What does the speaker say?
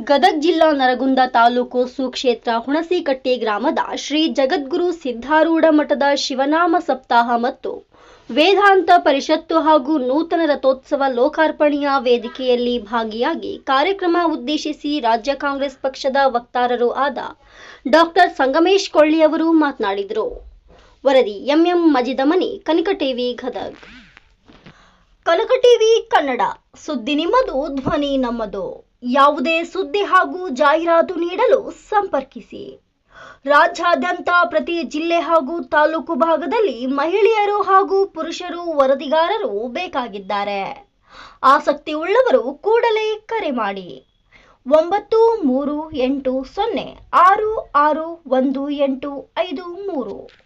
ಗದಗ ಜಿಲ್ಲಾ ನರಗುಂದ ತಾಲೂಕು ಸುಕ್ಷೇತ್ರ ಹುಣಸಿಕಟ್ಟೆ ಗ್ರಾಮದ ಶ್ರೀ ಜಗದ್ಗುರು ಸಿದ್ಧಾರೂಢ ಮಠದ ಶಿವನಾಮ ಸಪ್ತಾಹ ಮತ್ತು ವೇದಾಂತ ಪರಿಷತ್ತು ಹಾಗೂ ನೂತನ ರಥೋತ್ಸವ ಲೋಕಾರ್ಪಣೆಯ ವೇದಿಕೆಯಲ್ಲಿ ಭಾಗಿಯಾಗಿ ಕಾರ್ಯಕ್ರಮ ಉದ್ದೇಶಿಸಿ ರಾಜ್ಯ ಕಾಂಗ್ರೆಸ್ ಪಕ್ಷದ ವಕ್ತಾರರೂ ಆದ ಡಾಕ್ಟರ್ ಸಂಗಮೇಶ್ ಕೊಳ್ಳಿ ಅವರು ಮಾತನಾಡಿದರು. ವರದಿ ಎಂಎಂ ಮಜಿದಮನಿ, ಕನಕ ಟಿವಿ, ಗದಗ. ಕನಕ ಟಿವಿ ಕನ್ನಡ, ಸುದ್ದಿ ನಿಮ್ಮದು, ಧ್ವನಿ ನಮ್ಮದು. ಯಾವುದೇ ಸುದ್ದಿ ಹಾಗೂ ಜಾಹೀರಾತು ನೀಡಲು ಸಂಪರ್ಕಿಸಿ. ರಾಜ್ಯಾದ್ಯಂತ ಪ್ರತಿ ಜಿಲ್ಲೆ ಹಾಗೂ ತಾಲೂಕು ಭಾಗದಲ್ಲಿ ಮಹಿಳೆಯರು ಹಾಗೂ ಪುರುಷರು ವರದಿಗಾರರು ಬೇಕಾಗಿದ್ದಾರೆ. ಆಸಕ್ತಿ ಉಳ್ಳವರು ಕೂಡಲೇ ಕರೆ ಮಾಡಿ 9380661853.